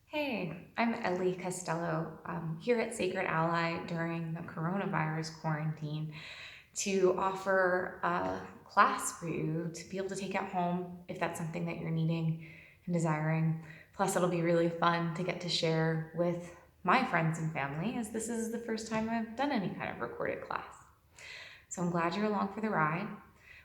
Hey, I'm Ellie Costello, here at Sacred Ally during the coronavirus quarantine to offer a class for you to be able to take at home if that's something that you're needing and desiring. Plus, it'll be really fun to get to share with my friends and family, as this is the first time I've done any kind of recorded class. So I'm glad you're along for the ride.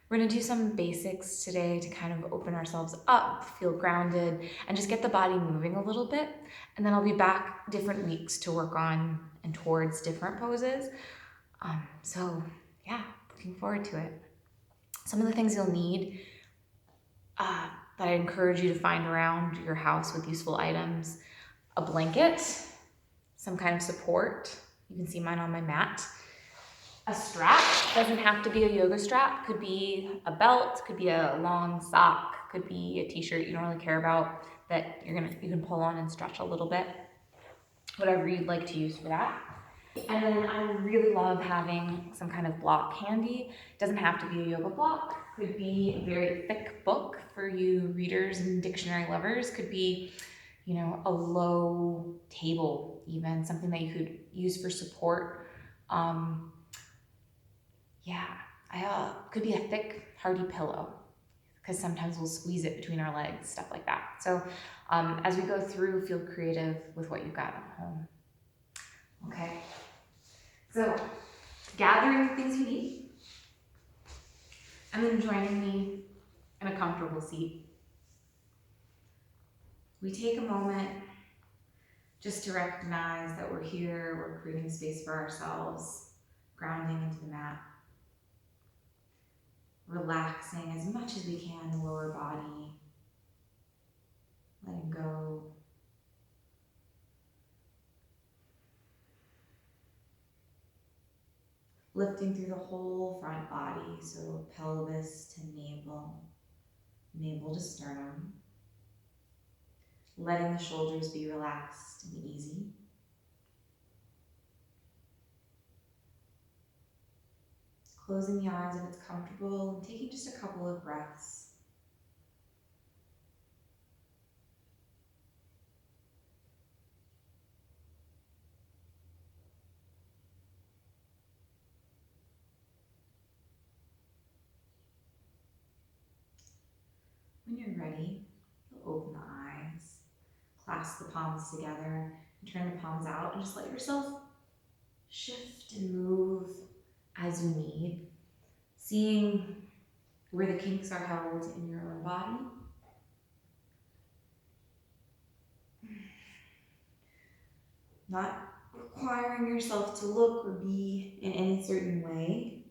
We're gonna do some basics today to kind of open ourselves up, feel grounded, and just get the body moving a little bit. And then I'll be back different weeks to work on and towards different poses. So yeah, looking forward to it. Some of the things you'll need that I encourage you to find around your house with useful items: a blanket, some kind of support. You can see mine on my mat. A strap doesn't have to be a yoga strap, could be a belt, could be a long sock, could be a t-shirt you don't really care about that you can pull on and stretch a little bit, whatever you'd like to use for that. And then I really love having some kind of block handy. It doesn't have to be a yoga block, could be a very thick book for you readers and dictionary lovers, could be, a low table, even something that you could use for support. Um, Yeah, I could be a thick, hardy pillow because sometimes we'll squeeze it between our legs, stuff like that. So as we go through, feel creative with what you've got at home. Okay, so gathering the things you need and then joining me in a comfortable seat. We take a moment just to recognize that we're here, we're creating space for ourselves, grounding into the mat, relaxing as much as we can the lower body, letting go. Lifting through the whole front body, so pelvis to navel, navel to sternum. Letting the shoulders be relaxed and easy. Closing the eyes if it's comfortable and taking just a couple of breaths. When you're ready, you'll open the eyes, clasp the palms together, and turn the palms out, and just let yourself shift and move as you need, seeing where the kinks are held in your own body. Not requiring yourself to look or be in any certain way.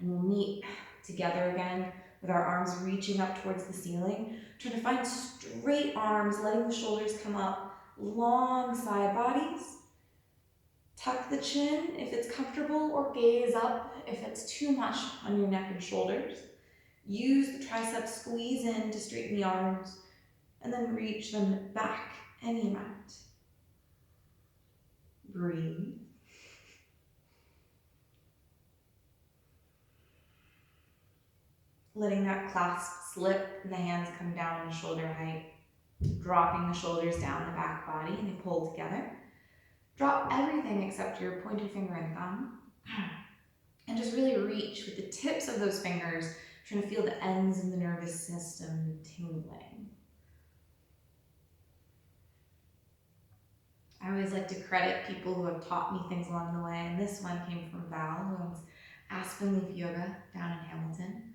And we'll meet together again with our arms reaching up towards the ceiling. Try to find straight arms, letting the shoulders come up, long side bodies. Tuck the chin if it's comfortable, or gaze up if it's too much on your neck and shoulders. Use the triceps squeeze in to straighten the arms, and then reach them back any amount. Breathe. Letting that clasp slip and the hands come down to shoulder height. Dropping the shoulders down the back body and they pull together. Drop everything except your pointer finger and thumb. And just really reach with the tips of those fingers, trying to feel the ends of the nervous system tingling. I always like to credit people who have taught me things along the way, and this one came from Val, who owns Aspen Leaf Yoga down in Hamilton.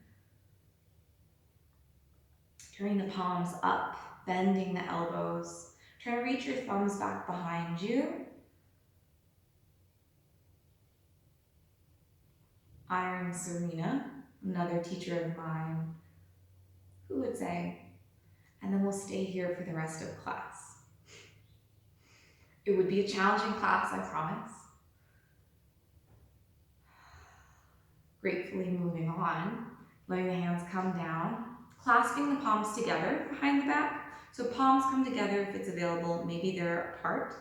Turning the palms up, bending the elbows. Try to reach your thumbs back behind you. Iron Serena, another teacher of mine, who would say, and then we'll stay here for the rest of class. It would be a challenging class, I promise. Gratefully moving on, letting the hands come down, clasping the palms together behind the back. So palms come together if it's available, maybe they're apart.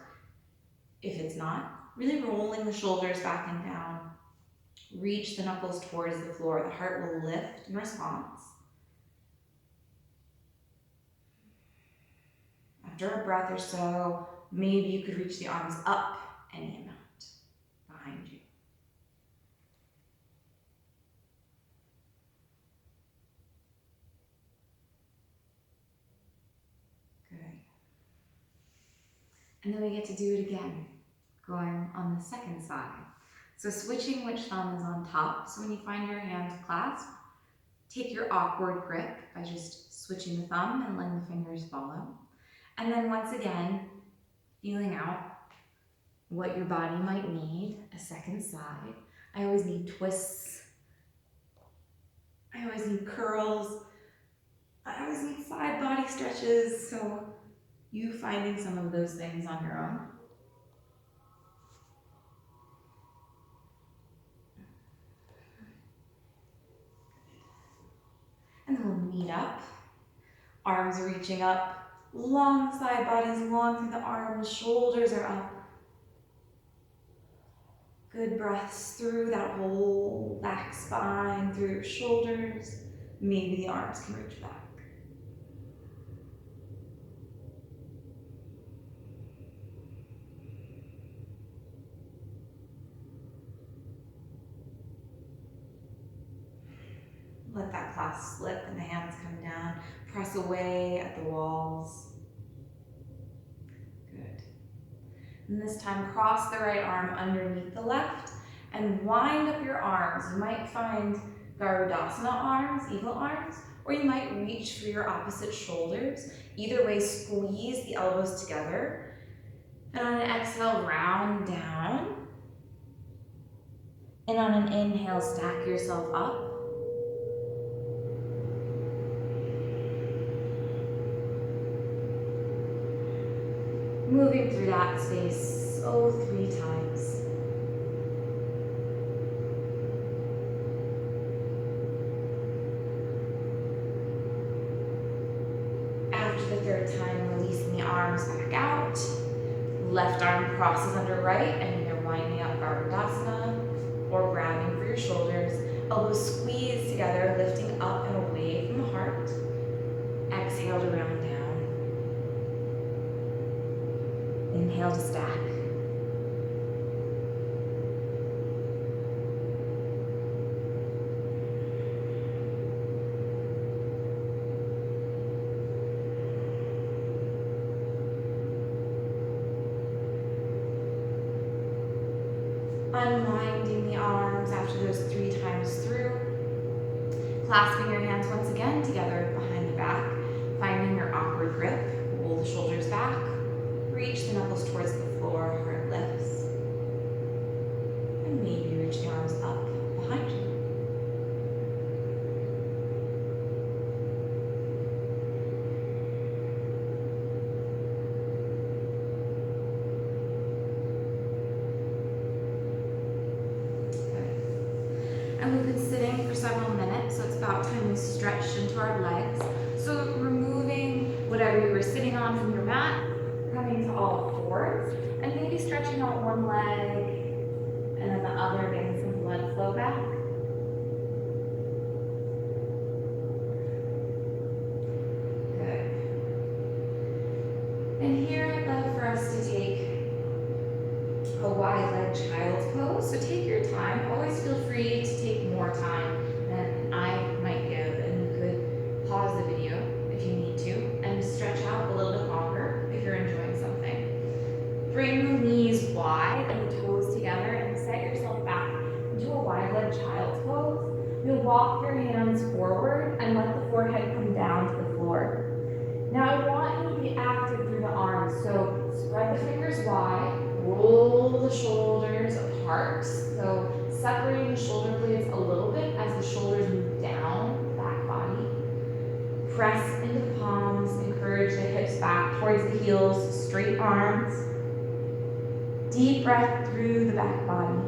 If it's not, really rolling the shoulders back and down. Reach the knuckles towards the floor. The heart will lift in response. After a breath or so, maybe you could reach the arms up any amount behind you. Good. And then we get to do it again, going on the second side. So switching which thumb is on top. So when you find your hands clasped, take your awkward grip by just switching the thumb and letting the fingers follow. And then once again, feeling out what your body might need, a second side. I always need twists. I always need curls. I always need side body stretches. So you finding some of those things on your own. And then we'll meet up. Arms are reaching up. Long side bodies, long through the arms. Shoulders are up. Good breaths through that whole back spine, through your shoulders. Maybe the arms can reach back. Let that clasp slip and the hands come down. Press away at the walls. Good. And this time, cross the right arm underneath the left and wind up your arms. You might find Garudasana arms, eagle arms, or you might reach for your opposite shoulders. Either way, squeeze the elbows together. And on an exhale, round down. And on an inhale, stack yourself up. Moving through that space, 3 times. After the third time, releasing the arms back out. Left arm crosses under right, and either winding up Garudasana or grabbing for your shoulders. Elbows squeeze together, lifting up and away from the heart. Exhale to round down. Inhale to stack. Unwinding the arms after those 3 times through. Clasping your hands once again together behind the back. Finding your awkward grip. Roll the shoulders back. Reach the knuckles towards the floor, heart lifts. And maybe reach the arms up behind you. And we've been sitting for several minutes, so it's about time we stretched into our legs. So removing whatever you were sitting on from your mat, coming to all fours, and maybe stretching out one leg, and then the other, getting some blood flow back. Good. And here I'd love for us to take a wide leg child's pose. So take your time. Always feel free to take more time than I might give, and you could pause the video if you need to and stretch out a little bit longer if you're enjoying something. Bring the knees wide and the toes together and set yourself back into a wide leg child's pose. You'll walk your hands forward and let the forehead come down to the floor. Now I want you to be active through the arms, so spread the fingers wide, roll the shoulders apart, so separating the shoulder blades a little bit as the shoulders move down the back body. Press into the palms, encourage the hips back towards the heels, straight arms. Deep breath through the back body.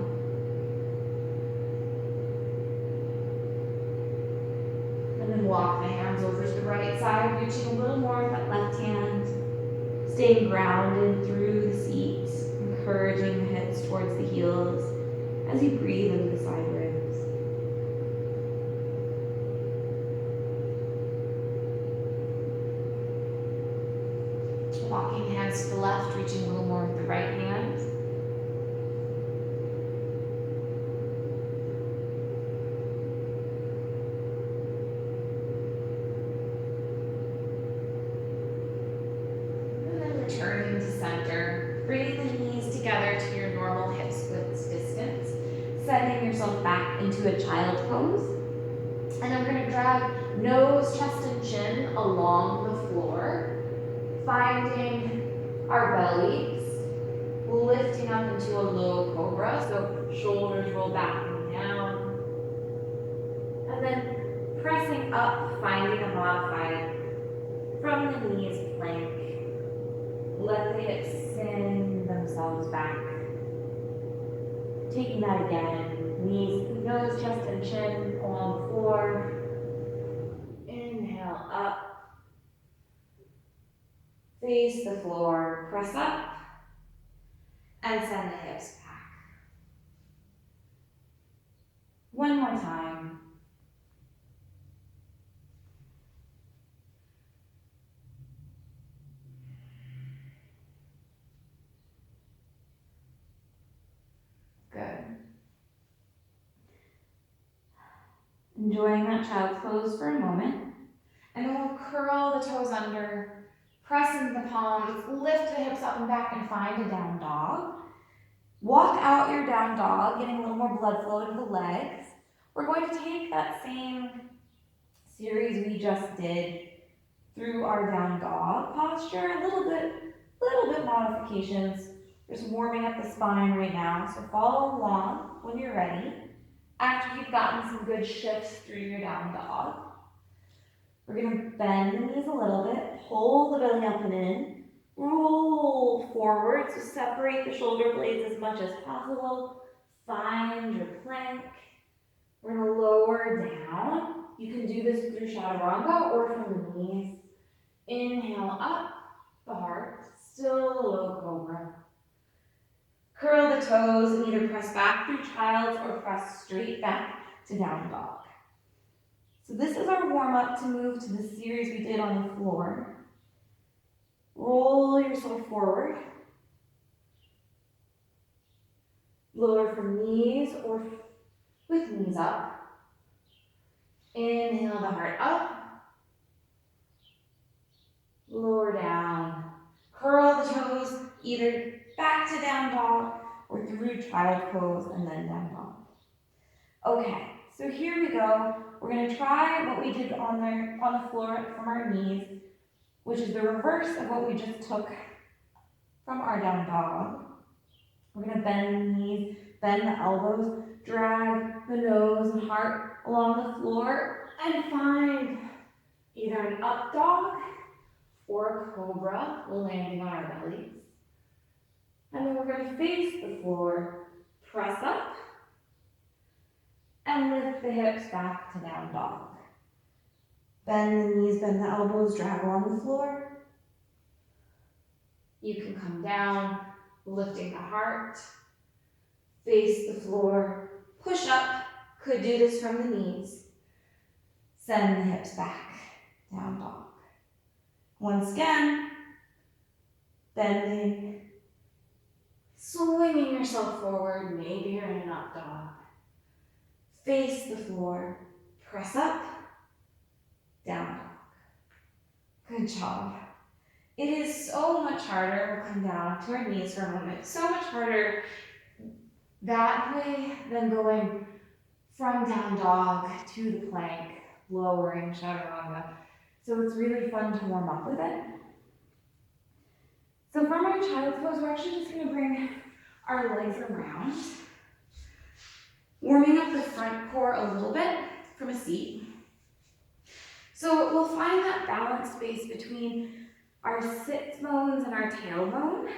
And then walk the hands over to the right side, reaching a little more with that left hand. Staying grounded through the seat, encouraging the hips towards the heels as you breathe into the side ribs. walking hands to the left, reaching a little more with the right hand. And then returning to center, bringing the knees together to your normal hips width distance, sending yourself back into a child pose. And then we're going to drag nose, chest, and chin along the floor, finding our bellies, lifting up into a low cobra, so shoulders roll back and down. And then pressing up, finding a modified from the knees plank. Let the hips send themselves back. Taking that again, knees, nose, chest, and chin along the floor. Inhale up. Face the floor, press up, and send the hips back. One more time. Good. Enjoying that child's pose for a moment. And then we'll curl the toes under, press into the palms, lift the hips up and back, and find a down dog. Walk out your down dog, getting a little more blood flow into the legs. We're going to take that same series we just did through our down dog posture, a little bit modifications. Just warming up the spine right now, so follow along when you're ready. After you've gotten some good shifts through your down dog, we're going to bend the knees a little bit, pull the belly up and in, roll forward, so separate the shoulder blades as much as possible. Find your plank. We're going to lower down. You can do this through chaturanga or from the knees. Inhale up, the heart, still a low cobra. Curl the toes and either press back through child's or press straight back to down dog. So this is our warm-up to move to the series we did on the floor. Roll yourself forward. Lower from knees or with knees up. Inhale the heart up. Lower down. Curl the toes either back to down dog or through child pose and then down dog. Okay, so here we go. We're going to try what we did on the floor from our knees, which is the reverse of what we just took from our down dog. We're going to bend the knees, bend the elbows, drag the nose and heart along the floor, and find either an up dog or a cobra, landing on our bellies. And then we're going to face the floor, press up, and lift the hips back to down dog. Bend the knees, bend the elbows, drag along the floor. You can come down, lifting the heart, face the floor, push up, could do this from the knees. Send the hips back, down dog. Once again, bending, swinging yourself forward, maybe you're in an up dog. Face the floor, press up, down dog. Good job. It is so much harder, we'll come down to our knees for a moment, so much harder that way than going from down dog to the plank, lowering chaturanga. So it's really fun to warm up with it. So from our child's pose, we're actually just going to bring our legs around, warming up the front core a little bit from a seat. So we'll find that balance space between our sit bones and our tailbone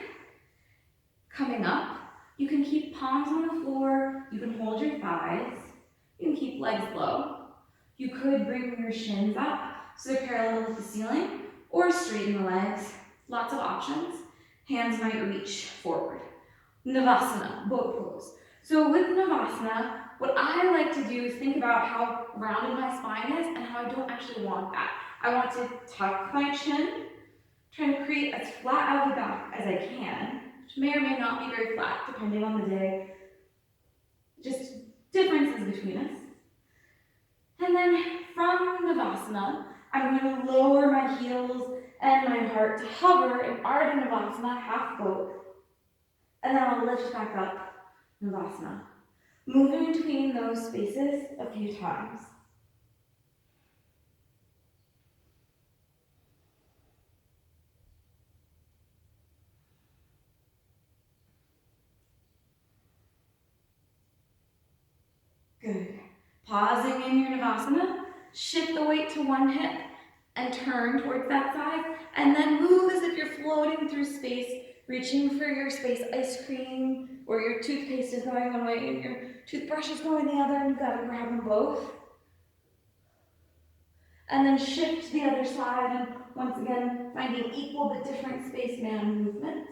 coming up. You can keep palms on the floor, you can hold your thighs, you can keep legs low. You could bring your shins up so they're parallel with the ceiling, or straighten the legs. Lots of options. Hands might reach forward. Navasana, boat pose. So with Navasana, what I like to do is think about how rounded my spine is and how I don't actually want that. I want to tuck my chin, Trying to create as flat out of the back as I can, which may or may not be very flat depending on the day. Just differences between us. And then from Navasana, I'm going to lower my heels and my heart to hover in Ardha Navasana, half boat. And then I'll lift back up, Navasana. Moving between those spaces a few times. Good. Pausing in your Navasana, shift the weight to one hip and turn towards that side, and then move as if you're floating through space, reaching for your space ice cream, or your toothpaste is going one way and your toothbrush is going the other, and you've got to grab them both. And then shift to the other side, and once again, finding equal but different spaceman movements.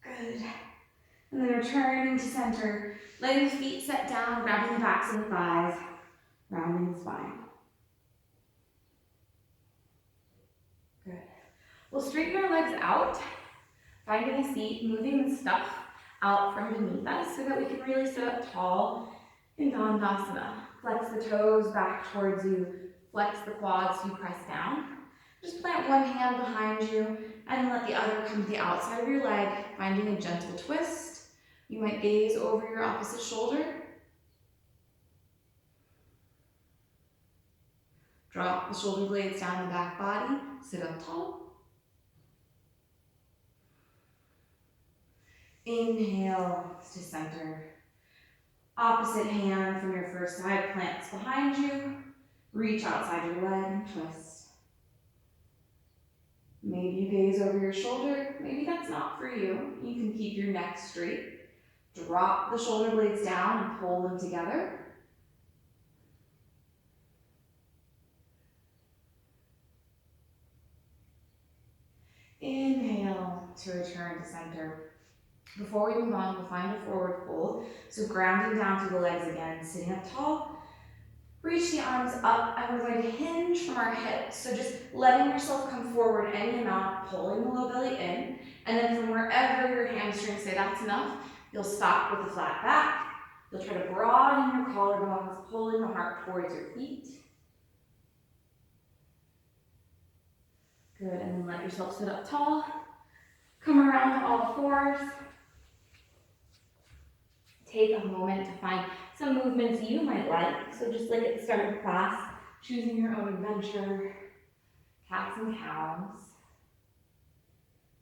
Good. And then returning to center, letting the feet set down, grabbing the backs and the thighs, rounding the spine. Good. We'll straighten our legs out, finding a seat, moving the stuff out from beneath us so that we can really sit up tall in Dandasana. Flex the toes back towards you, flex the quads so you press down. Just plant one hand behind you and let the other come to the outside of your leg, finding a gentle twist. You might gaze over your opposite shoulder. Drop the shoulder blades down the back body, sit up tall. Inhale to center. Opposite hand from your first side plants behind you. Reach outside your leg and twist. Maybe you gaze over your shoulder. Maybe that's not for you. You can keep your neck straight. Drop the shoulder blades down and pull them together. Inhale to return to center. Before we move on, we'll find a forward fold. So grounding down through the legs again, sitting up tall. Reach the arms up, and we're going to hinge from our hips. So just letting yourself come forward any amount, pulling the low belly in. And then from wherever your hamstrings say that's enough, you'll stop with the flat back. You'll try to broaden your collarbones, pulling the heart towards your feet. Good, and then let yourself sit up tall. Come around to all fours. Take a moment to find some movements you might like. So just like at the start of class, choosing your own adventure, cats and cows,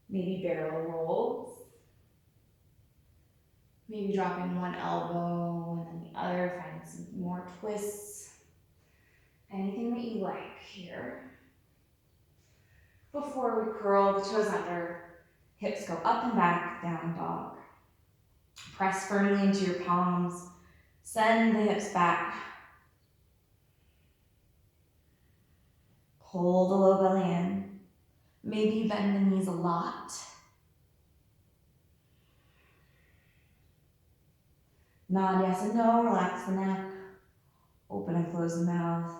maybe barrel rolls, maybe dropping one elbow and then the other, finding some more twists, anything that you like here. Before we curl the toes under, hips go up and back, down dog. Press firmly into your palms, send the hips back. Pull the low belly in. Maybe bend the knees a lot. Nod yes and no, relax the neck. Open and close the mouth.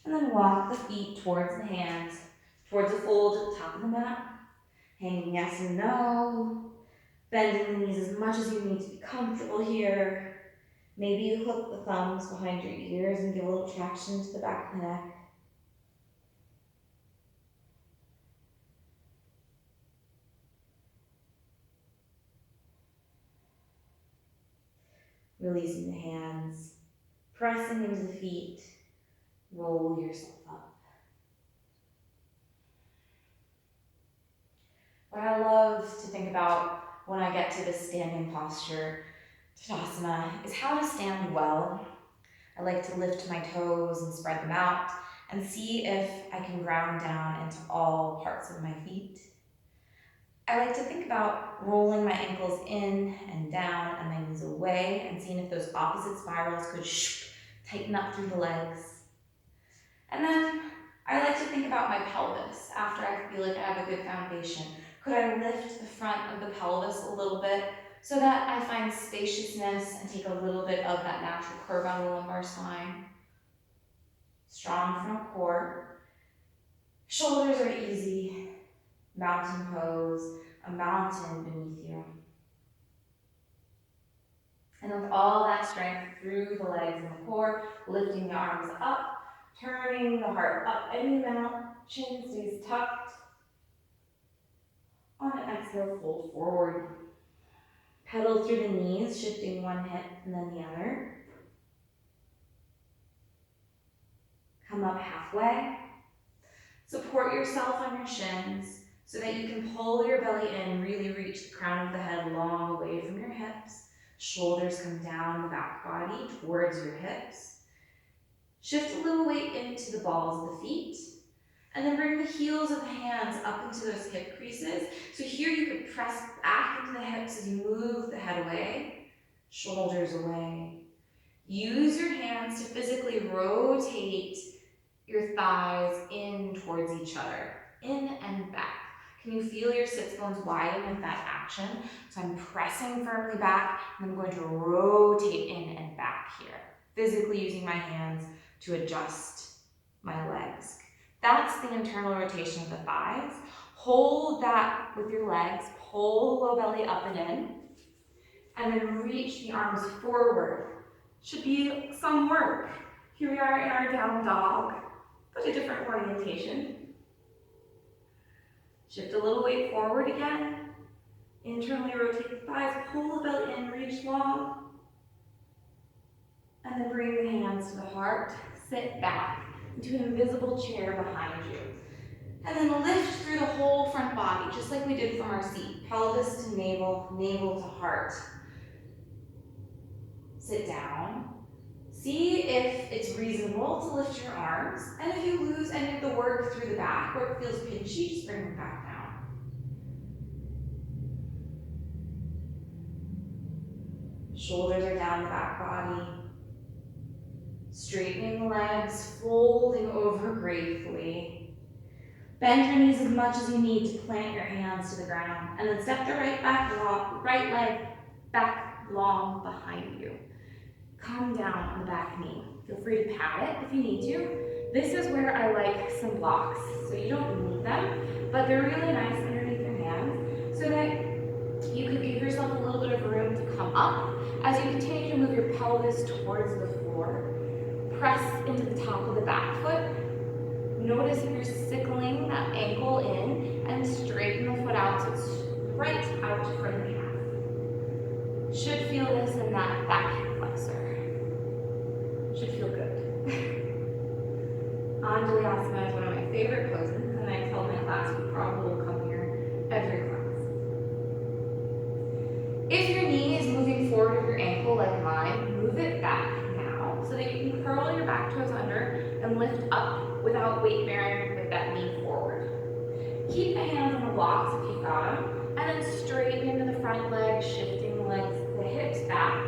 And then walk the feet towards the hands, towards the fold at the top of the mat. Hanging yes and no. Bending the knees as much as you need to be comfortable here. Maybe you hook the thumbs behind your ears and give a little traction to the back of the neck. Releasing the hands, pressing into the feet, roll yourself up. What I love to think about when I get to this standing posture, Tadasana, is how to stand well. I like to lift my toes and spread them out and see if I can ground down into all parts of my feet. I like to think about rolling my ankles in and down and my knees away and seeing if those opposite spirals could tighten up through the legs. And then I like to think about my pelvis after I feel like I have a good foundation. Could I lift the front of the pelvis a little bit so that I find spaciousness and take a little bit of that natural curve on the lumbar spine? Strong front core. Shoulders are easy. Mountain pose, a mountain beneath you. And with all that strength through the legs and the core, lifting the arms up, turning the heart up any amount, chin stays tucked. On an exhale, fold forward. Pedal through the knees, shifting one hip and then the other. Come up halfway. Support yourself on your shins so that you can pull your belly in, really reach the crown of the head long away from your hips. Shoulders come down the back body towards your hips. Shift a little weight into the balls of the feet. And then bring the heels of the hands up into those hip creases. So here you could press back into the hips as you move the head away, shoulders away. Use your hands to physically rotate your thighs in towards each other, in and back. Can you feel your sits bones widen with that action? So I'm pressing firmly back, and I'm going to rotate in and back here, physically using my hands to adjust my legs. That's the internal rotation of the thighs. Hold that with your legs, pull the low belly up and in, and then reach the arms forward. Should be some work. Here we are in our down dog, but a different orientation. Shift a little weight forward again. Internally rotate the thighs, pull the belly in, reach long. And then bring the hands to the heart, sit back into an invisible chair behind you. And then lift through the whole front body, just like we did from our seat. Pelvis to navel, navel to heart. Sit down. See if it's reasonable to lift your arms, and if you lose any of the work through the back or it feels pinchy, just bring them back down. Shoulders are down the back body. Straightening the legs, folding over gracefully. Bend your knees as much as you need to plant your hands to the ground, and then step the right leg back long behind you. Come down on the back knee. Feel free to pat it if you need to. This is where I like some blocks, so you don't need them, but they're really nice underneath your hands so that you could give yourself a little bit of room to come up as you continue to move your pelvis towards the floor. Press into the top of the back foot. Notice if you're sickling that ankle in and straighten the foot out so it's right out from the calf. Should feel this in that back hip flexor. Should feel good. Anjali Asana is one of my favorite poses, and I tell my class we probably will come here every class. If your knee is moving forward of your ankle like mine, move it back now so that you can curl your back toes under and lift up without weight bearing with that knee forward. Keep the hands on the blocks if you've got them, and then straighten into the front leg, shifting the legs, the hips back,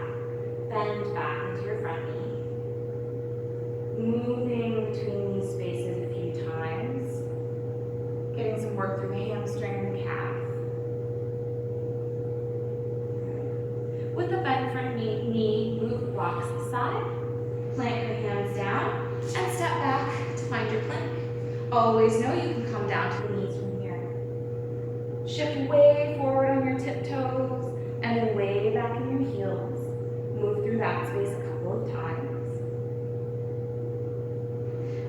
bend back into your front knee. Moving between these spaces a few times, getting some work through the hamstring and the calf. With the bent front knee, move blocks aside, plant your hands down, and step back to find your plank. Always know you can come down to the knees from here. Shift way forward on your tiptoes, and then way back in your heels. Move through that space a couple of times.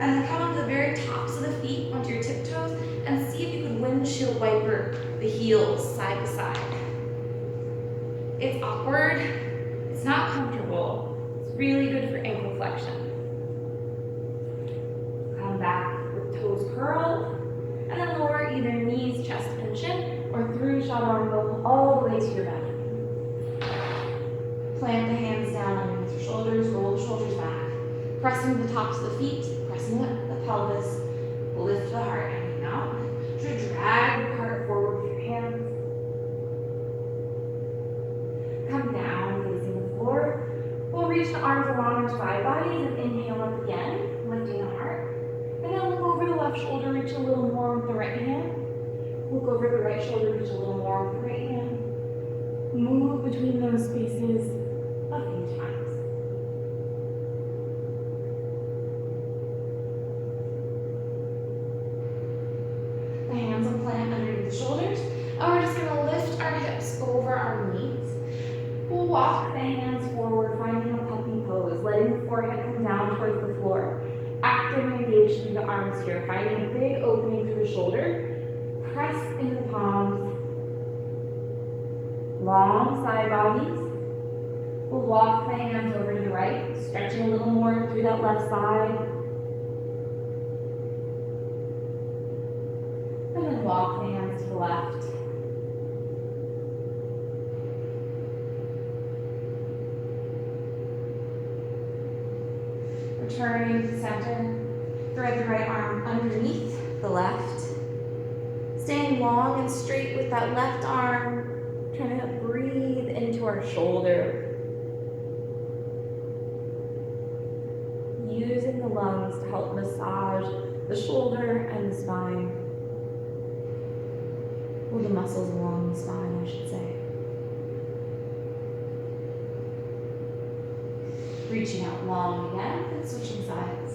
And then come onto the very tops of the feet, onto your tiptoes, and see if you can windshield wiper the heels side to side. It's awkward, it's not comfortable, it's really good for ankle flexion. Come back with toes curled, and then lower either knees, chest, and chin, or through chaturanga all the way to your back. Plant the hands down underneath your shoulders, roll the shoulders back, pressing the tops of the feet, pressing the pelvis, lift the heart hanging out. Try to drag the heart forward with your hands. Come down, facing the floor. We'll reach the arms along our side bodies and inhale up again, lifting the heart. And then look over the left shoulder, reach a little more with the right hand. Look over the right shoulder, reach a little more with the right hand. Move between those spaces a few times. walk the hands forward, finding a puppy pose, letting the forehead come down towards the floor. Active and engaged through the arms here, finding a big opening through the shoulder. Press into the palms. Long side bodies. We'll walk the hands over to the right, stretching a little more through that left side. And then walk the hands to the left. Returning to center, thread the right arm underneath the left. Staying long and straight with that left arm, trying to breathe into our shoulder. Using the lungs to help massage the shoulder and the spine. Or the muscles along the spine, I should say. Reaching out long again and switching sides.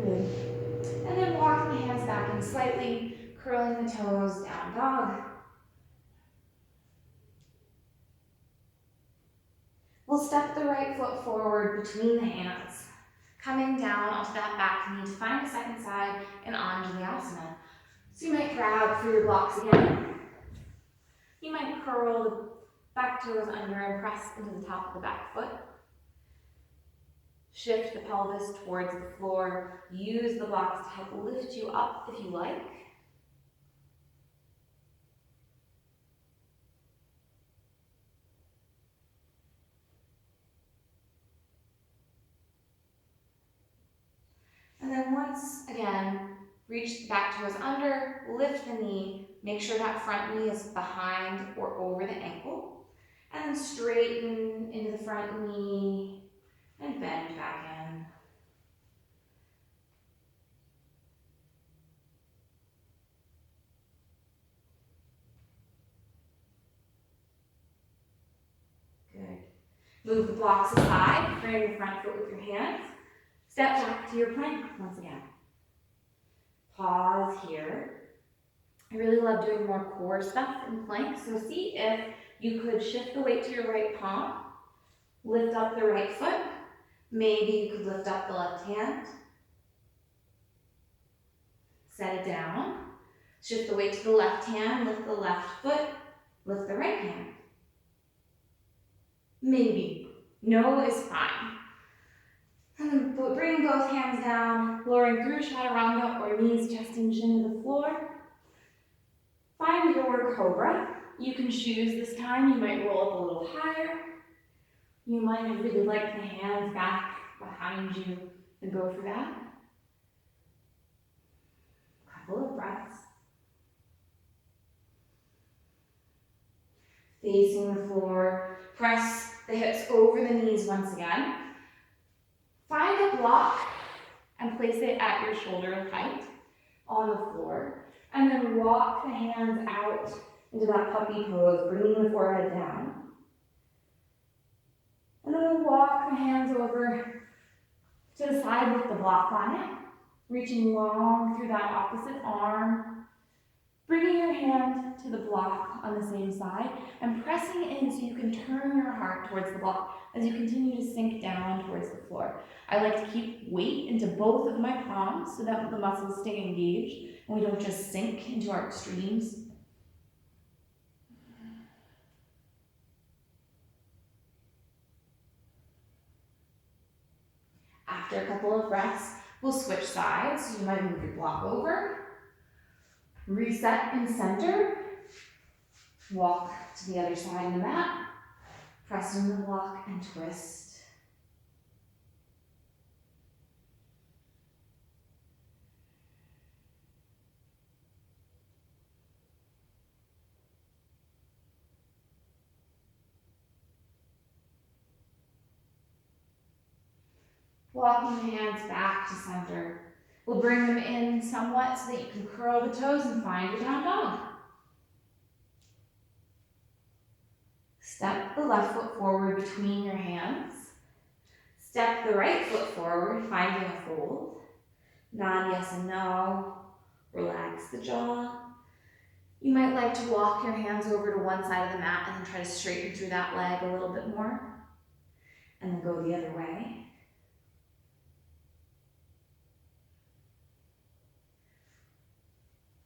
Good. And then walking the hands back in slightly, curling the toes, down dog. We'll step the right foot forward between the hands, coming down onto that back knee to find the second side in Anjali-asana. So you might grab for your blocks again. You might curl the back toes under and press into the top of the back foot. Shift the pelvis towards the floor. Use the blocks to help lift you up if you like. And then once again, reach the back toes under, lift the knee, make sure that front knee is behind or over the ankle, and then straighten into the front knee and bend back in. Good. Move the blocks aside, frame the front foot with your hands. Step back to your plank once again. Pause here. I really love doing more core stuff in plank, so see if you could shift the weight to your right palm, lift up the right foot, maybe you could lift up the left hand, set it down, shift the weight to the left hand, lift the left foot, lift the right hand. Maybe. No is fine. And then bring both hands down, lowering through chaturanga or knees, chest and chin to the floor. Find your cobra. You can choose this time. You might roll up a little higher. You might really like the hands back behind you and go for that. Couple of breaths. Facing the floor. Press the hips over the knees once again. Find a block and place it at your shoulder height on the floor. And then walk the hands out into that puppy pose, bringing the forehead down. And then we'll walk the hands over to the side with the block on it, reaching long through that opposite arm, bringing your hand to the block on the same side, and pressing in so you can turn your heart towards the block as you continue to sink down towards the floor. I like to keep weight into both of my palms so that the muscles stay engaged and we don't just sink into our extremes. After a couple of breaths, we'll switch sides. So you might move your block over, reset in center, walk to the other side of the mat, press in the block and twist. Walking the hands back to center. We'll bring them in somewhat so that you can curl the toes and find your down dog. Step the left foot forward between your hands. Step the right foot forward, finding a fold. Nod yes and no. Relax the jaw. You might like to walk your hands over to one side of the mat and then try to straighten through that leg a little bit more. And then go the other way.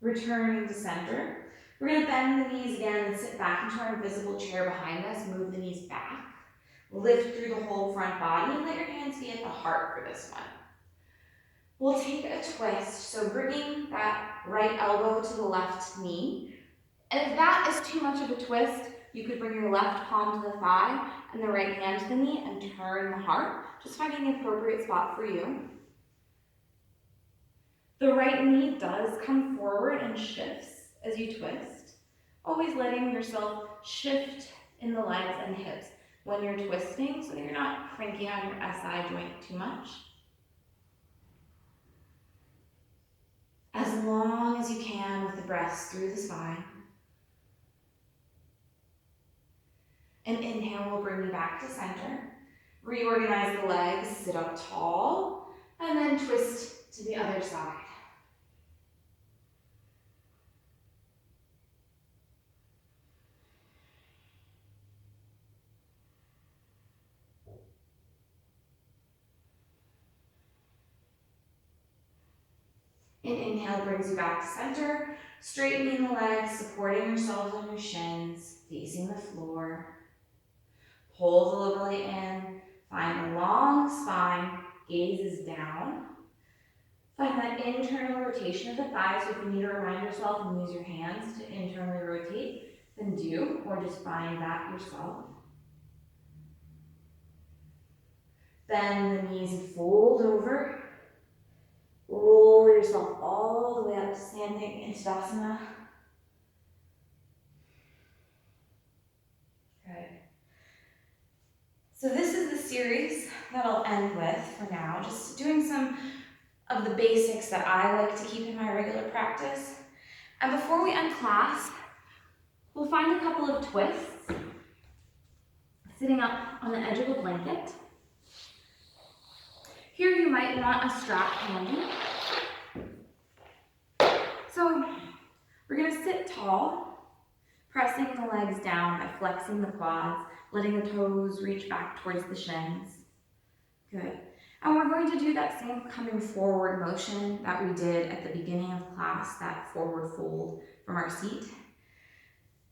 Returning to center. We're going to bend the knees again and sit back into our invisible chair behind us. Move the knees back. Lift through the whole front body and let your hands be at the heart for this one. We'll take a twist, so bringing that right elbow to the left knee. And if that is too much of a twist, you could bring your left palm to the thigh and the right hand to the knee and turn the heart, just finding the appropriate spot for you. The right knee does come forward and shifts as you twist, always letting yourself shift in the legs and hips when you're twisting so that you're not cranking on your SI joint too much. As long as you can with the breaths through the spine. An inhale will bring you back to center. Reorganize the legs, sit up tall, and then twist to the other side. An inhale brings you back to center, straightening the legs, supporting yourselves on your shins, facing the floor. Pull the lower belly in, find a long spine, gaze is down. Find that internal rotation of the thighs, so if you need to remind yourself and use your hands to internally rotate, then do, or just find that yourself. Bend the knees and fold over. Roll yourself all the way up to standing into Tadasana. Good. So this is the series that I'll end with for now, just doing some of the basics that I like to keep in my regular practice. And before we end class, we'll find a couple of twists, sitting up on the edge of a blanket. Here you might want a strap handy. So we're going to sit tall, pressing the legs down by flexing the quads, letting the toes reach back towards the shins. Good. And we're going to do that same coming forward motion that we did at the beginning of class, that forward fold from our seat.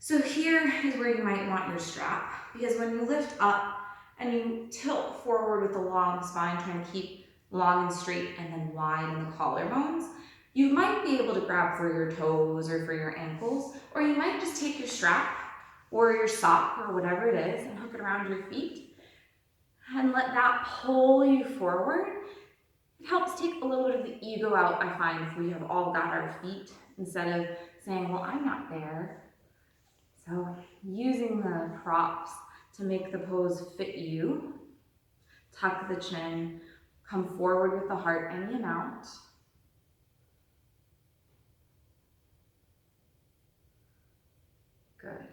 So here is where you might want your strap, because when you lift up and you tilt forward with the long spine, trying to keep long and straight and then wide in the collarbones, you might be able to grab for your toes or for your ankles, or you might just take your strap or your sock or whatever it is and hook it around your feet and let that pull you forward. It helps take a little bit of the ego out, I find, if we have all got our feet, instead of saying, well, I'm not there. So using the props to make the pose fit you, tuck the chin, come forward with the heart any amount. Good.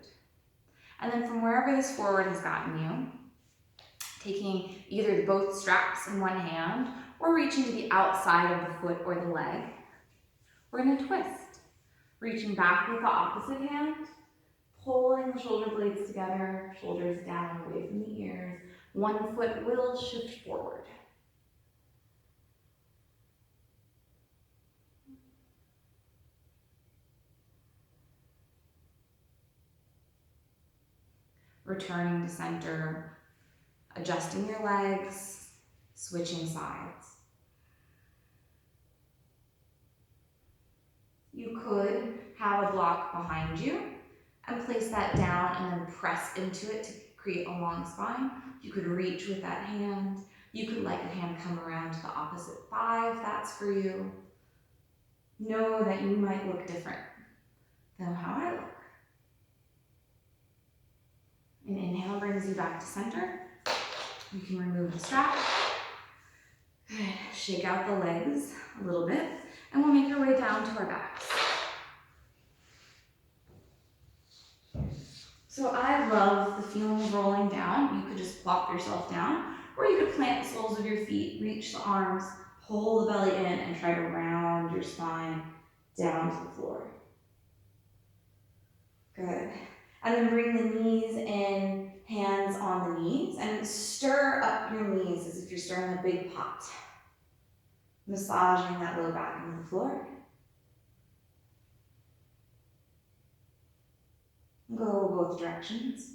And then from wherever this forward has gotten you, taking either both straps in one hand or reaching to the outside of the foot or the leg, we're going to twist. Reaching back with the opposite hand, pulling the shoulder blades together, shoulders down, away from the ears. One foot will shift forward. Returning to center, adjusting your legs, switching sides. You could have a block behind you and place that down and then press into it to create a long spine. You could reach with that hand. You could let your hand come around to the opposite thigh if that's for you. Know that you might look different than how I look. An inhale brings you back to center. You can remove the strap. Good. Shake out the legs a little bit, and we'll make our way down to our backs. So I love the feeling of rolling down. You could just plop yourself down, or you could plant the soles of your feet, reach the arms, pull the belly in, and try to round your spine down to the floor. Good. And then bring the knees in, hands on the knees, and stir up your knees as if you're stirring a big pot. Massaging that low back into the floor. Go both directions.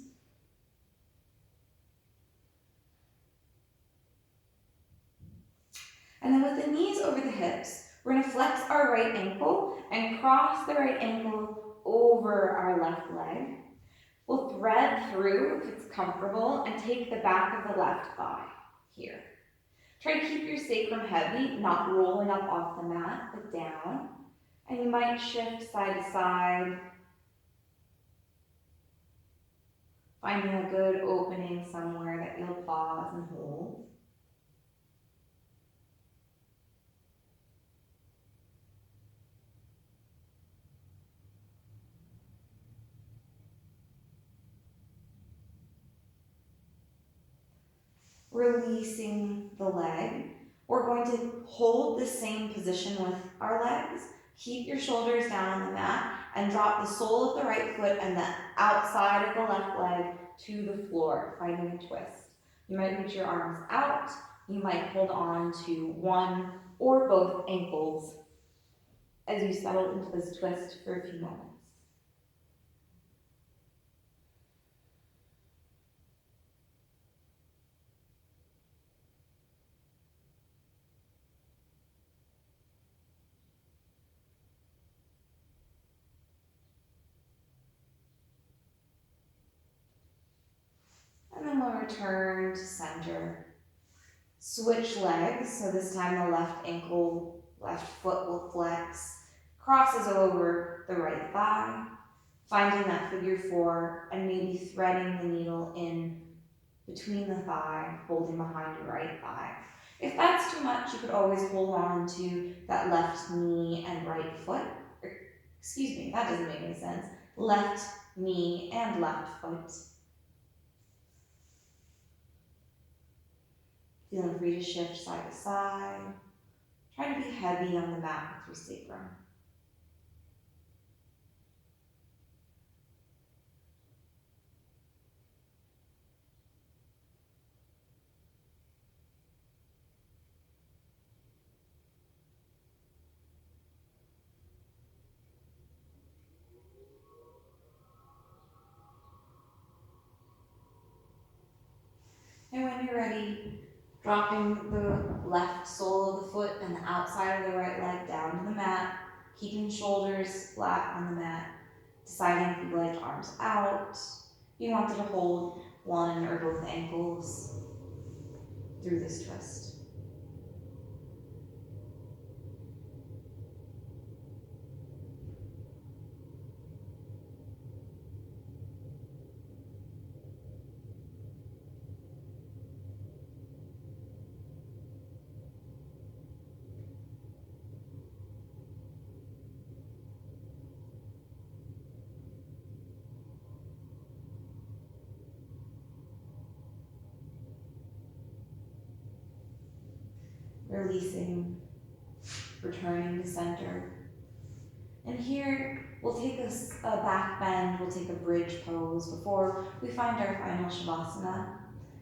And then with the knees over the hips, we're going to flex our right ankle and cross the right ankle over our left leg. We'll thread through if it's comfortable and take the back of the left thigh here. Try to keep your sacrum heavy, not rolling up off the mat, but down. And you might shift side to side, finding a good opening somewhere that you'll pause and hold. Releasing the leg. We're going to hold the same position with our legs. Keep your shoulders down on the mat and drop the sole of the right foot and the outside of the left leg to the floor, finding a twist. You might reach your arms out. You might hold on to one or both ankles as you settle into this twist for a few moments. And then we'll return to center. Switch legs, so this time the left ankle, left foot will flex, crosses over the right thigh, finding that figure four and maybe threading the needle in between the thigh, holding behind your right thigh. If that's too much, you could always hold on to that left knee and right foot. Excuse me, that doesn't make any sense. Left knee and left foot. Feeling free to shift side to side. Try to be heavy on the mat with your sacrum. And when you're ready, dropping the left sole of the foot and the outside of the right leg down to the mat, keeping shoulders flat on the mat, deciding if you'd like arms out. You wanted to hold one or both ankles through this twist. Releasing, returning to center. And here we'll take a back bend, we'll take a bridge pose before we find our final Shavasana.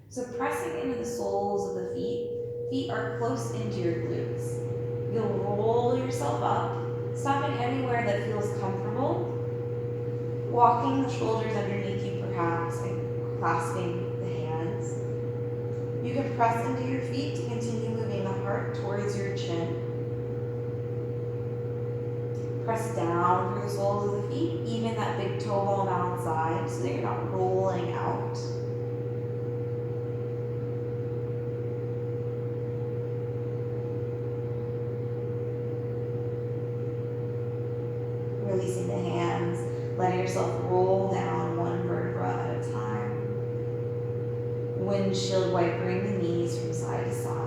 So pressing into the soles of the feet are close into your glutes. You'll roll yourself up, stopping anywhere that feels comfortable, walking the shoulders underneath you perhaps, and clasping the hands. You can press into your feet to continue moving the heart towards your chin. Press down through the soles of the feet, even that big toe ball down side so that you're not rolling out. Releasing the hands, letting yourself roll down one vertebra at a time. Windshield wipering the knees from side to side.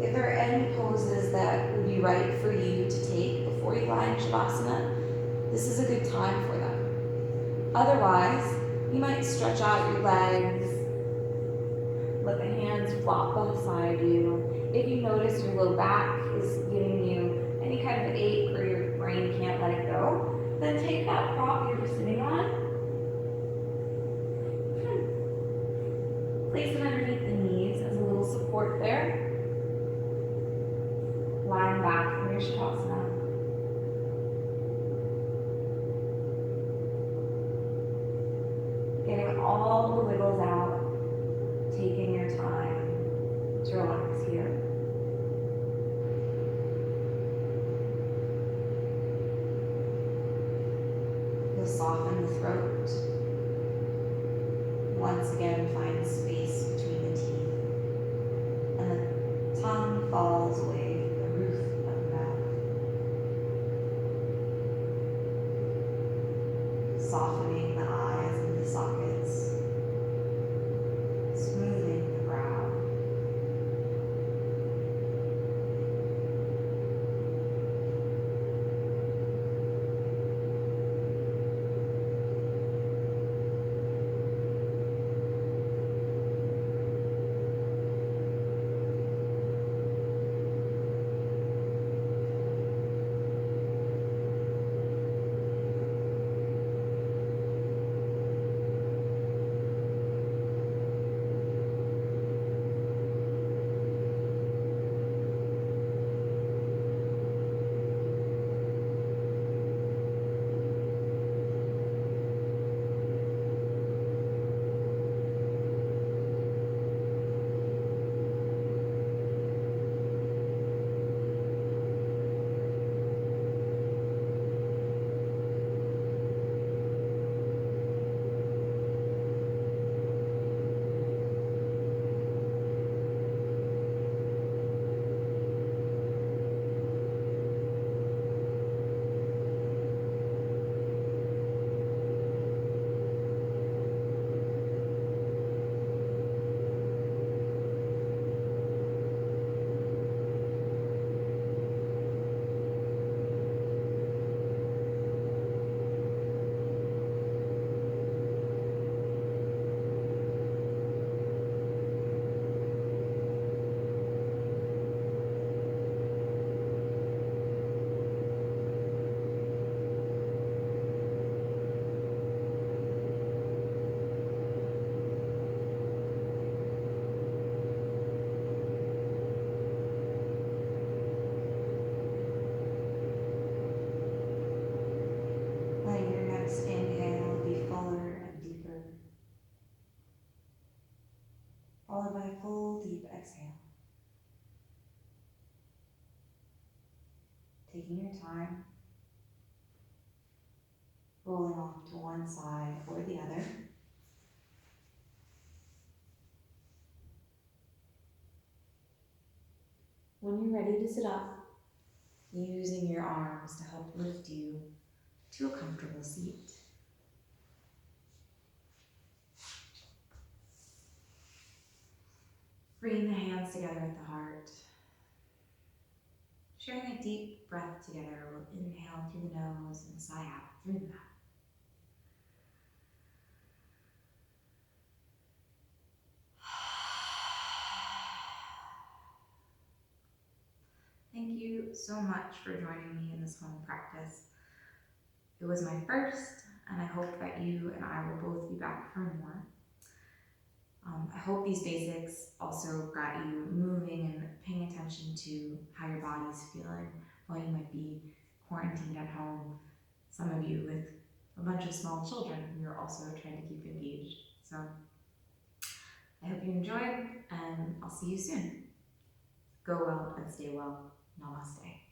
If there are any poses that would be right for you to take before you lie in Shavasana, this is a good time for them. Otherwise, you might stretch out your legs, let the hands flop beside you. If you notice your low back is giving you any kind of ache or your brain can't let it go, then take that prop you were sitting on, place it underneath the knees as a little support there. Lying back in your Shavasana. Getting all the wiggles out, taking your time to relax here. You'll soften the throat. Once again, find space between the teeth. And the tongue falls away from the roof of the mouth. Softening the eyes and the sockets. Smoothing the brow. Letting your next inhale be fuller and deeper, followed by a full deep exhale. Taking your time, rolling off to one side or the other. When you're ready to sit up, using your arms to help lift you to a comfortable seat. Bring the hands together at the heart. Sharing a deep breath together, we'll inhale through the nose and sigh out through the mouth. Thank you so much for joining me in this home practice. It was my first, and I hope that you and I will both be back for more. I hope these basics also got you moving and paying attention to how your body's feeling while you might be quarantined at home. Some of you with a bunch of small children, you're also trying to keep engaged. So I hope you enjoyed, and I'll see you soon. Go well and stay well. Namaste.